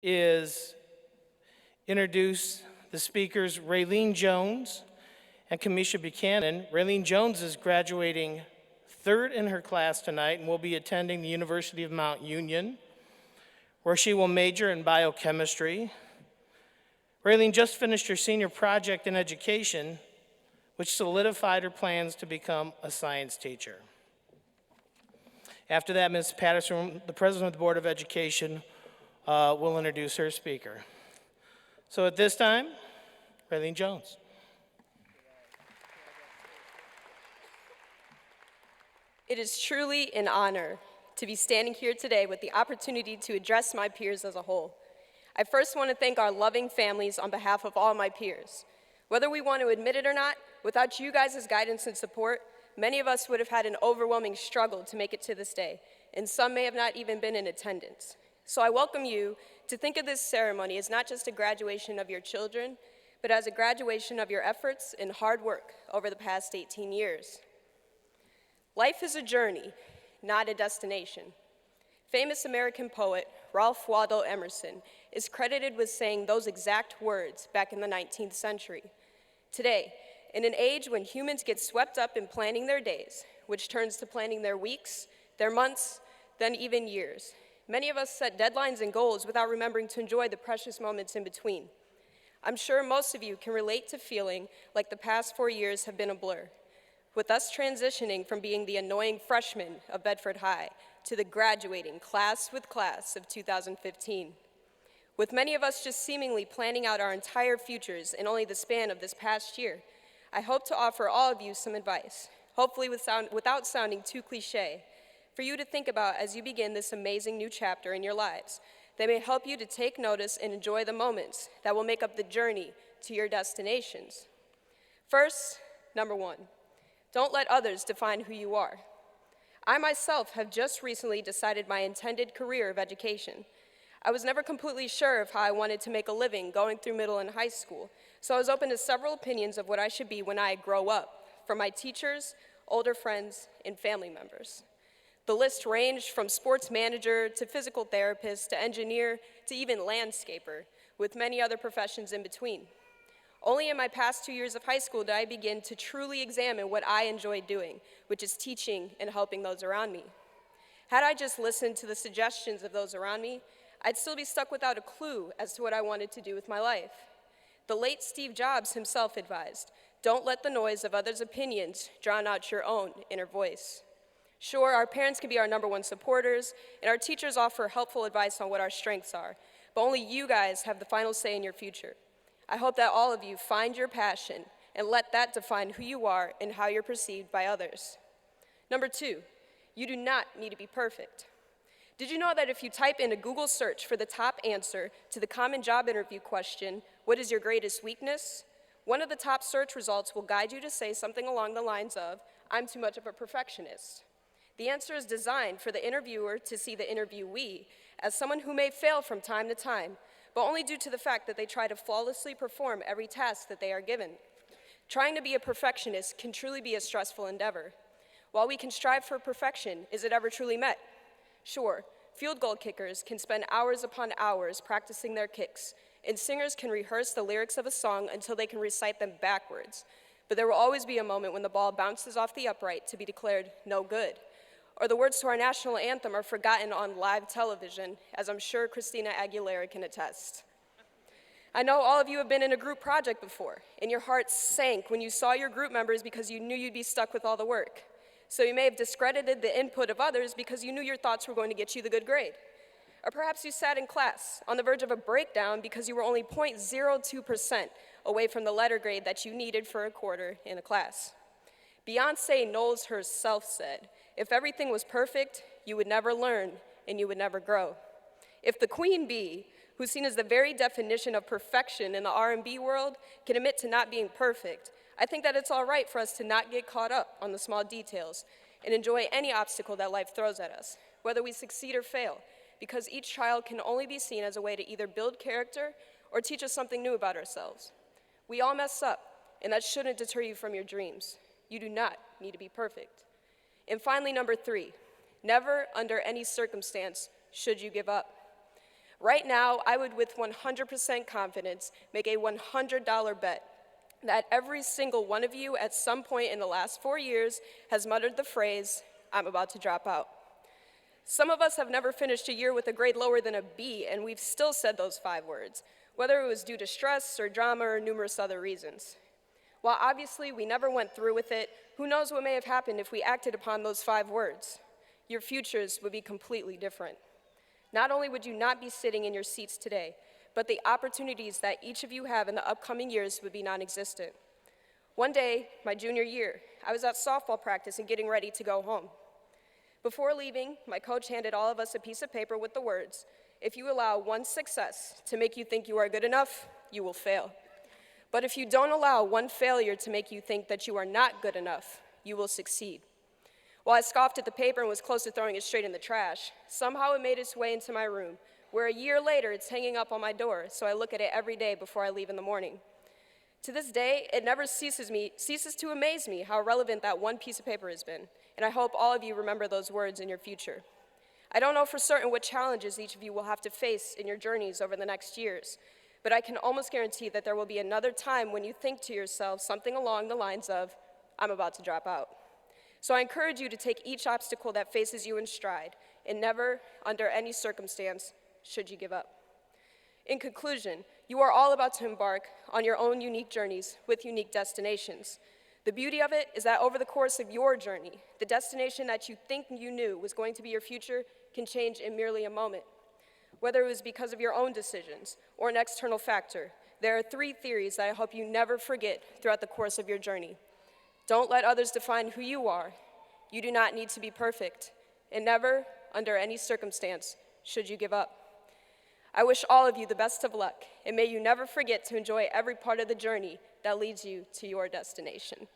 is introduce the speakers Raylene Jones and Kamisha Buchanan. Raylene Jones is graduating third in her class tonight and will be attending the University of Mount Union, where she will major in biochemistry. Raylene just finished her senior project in education, which solidified her plans to become a science teacher. After that, Ms. Patterson, the president of the Board of Education, will introduce her speaker. So at this time, Raylene Jones. It is truly an honor to be standing here today with the opportunity to address my peers as a whole. I first want to thank our loving families on behalf of all my peers. Whether we want to admit it or not, without you guys' guidance and support, many of us would have had an overwhelming struggle to make it to this day, and some may have not even been in attendance. So I welcome you to think of this ceremony as not just a graduation of your children, but as a graduation of your efforts and hard work over the past 18 years. Life is a journey, not a destination. Famous American poet Ralph Waldo Emerson is credited with saying those exact words back in the 19th century. Today, in an age when humans get swept up in planning their days, which turns to planning their weeks, their months, then even years, many of us set deadlines and goals without remembering to enjoy the precious moments in between. I'm sure most of you can relate to feeling like the past 4 years have been a blur, with us transitioning from being the annoying freshman of Bedford High to the graduating class of 2015. With many of us just seemingly planning out our entire futures in only the span of this past year, I hope to offer all of you some advice, hopefully without sounding too cliche, for you to think about as you begin this amazing new chapter in your lives that may help you to take notice and enjoy the moments that will make up the journey to your destinations. First, number one, don't let others define who you are. I myself have just recently decided my intended career of education. I was never completely sure of how I wanted to make a living going through middle and high school, so I was open to several opinions of what I should be when I grow up, from my teachers, older friends, and family members. The list ranged from sports manager to physical therapist to engineer to even landscaper, with many other professions in between. Only in my past 2 years of high school did I begin to truly examine what I enjoy doing, which is teaching and helping those around me. Had I just listened to the suggestions of those around me, I'd still be stuck without a clue as to what I wanted to do with my life. The late Steve Jobs himself advised, "Don't let the noise of others' opinions drown out your own inner voice." Sure, our parents can be our number one supporters, and our teachers offer helpful advice on what our strengths are, but only you guys have the final say in your future. I hope that all of you find your passion and let that define who you are and how you're perceived by others. Number two, you do not need to be perfect. Did you know that if you type in a Google search for the top answer to the common job interview question, "What is your greatest weakness?" one of the top search results will guide you to say something along the lines of, "I'm too much of a perfectionist." The answer is designed for the interviewer to see the interviewee as someone who may fail from time to time, but only due to the fact that they try to flawlessly perform every task that they are given. Trying to be a perfectionist can truly be a stressful endeavor. While we can strive for perfection, is it ever truly met? Sure, field goal kickers can spend hours upon hours practicing their kicks, and singers can rehearse the lyrics of a song until they can recite them backwards. But there will always be a moment when the ball bounces off the upright to be declared no good, or the words to our national anthem are forgotten on live television, as I'm sure Christina Aguilera can attest. I know all of you have been in a group project before, and your heart sank when you saw your group members because you knew you'd be stuck with all the work. So you may have discredited the input of others because you knew your thoughts were going to get you the good grade. Or perhaps you sat in class on the verge of a breakdown because you were only 0.02% away from the letter grade that you needed for a quarter in a class. Beyonce Knowles herself said, "If everything was perfect, you would never learn and you would never grow." If the queen bee, who's seen as the very definition of perfection in the R&B world, can admit to not being perfect, I think that it's all right for us to not get caught up on the small details and enjoy any obstacle that life throws at us, whether we succeed or fail, because each trial can only be seen as a way to either build character or teach us something new about ourselves. We all mess up, and that shouldn't deter you from your dreams. You do not need to be perfect. And finally, number three, never under any circumstance should you give up. Right now, I would with 100% confidence make a $100 bet that every single one of you at some point in the last 4 years has muttered the phrase, "I'm about to drop out." Some of us have never finished a year with a grade lower than a B, and we've still said those 5 words, whether it was due to stress or drama or numerous other reasons. While obviously we never went through with it, who knows what may have happened if we acted upon those 5 words? Your futures would be completely different. Not only would you not be sitting in your seats today, but the opportunities that each of you have in the upcoming years would be non-existent. One day, my junior year, I was at softball practice and getting ready to go home. Before leaving, my coach handed all of us a piece of paper with the words, "If you allow one success to make you think you are good enough, you will fail. But if you don't allow one failure to make you think that you are not good enough, you will succeed." While I scoffed at the paper and was close to throwing it straight in the trash, somehow it made its way into my room, where a year later it's hanging up on my door, so I look at it every day before I leave in the morning. To this day, it never ceases to amaze me how relevant that one piece of paper has been, and I hope all of you remember those words in your future. I don't know for certain what challenges each of you will have to face in your journeys over the next years, but I can almost guarantee that there will be another time when you think to yourself something along the lines of, "I'm about to drop out." So I encourage you to take each obstacle that faces you in stride, and never, under any circumstance, should you give up. In conclusion, you are all about to embark on your own unique journeys with unique destinations. The beauty of it is that over the course of your journey, the destination that you think you knew was going to be your future can change in merely a moment. Whether it was because of your own decisions or an external factor, there are 3 theories that I hope you never forget throughout the course of your journey. Don't let others define who you are. You do not need to be perfect, and never, under any circumstance, should you give up. I wish all of you the best of luck, and may you never forget to enjoy every part of the journey that leads you to your destination.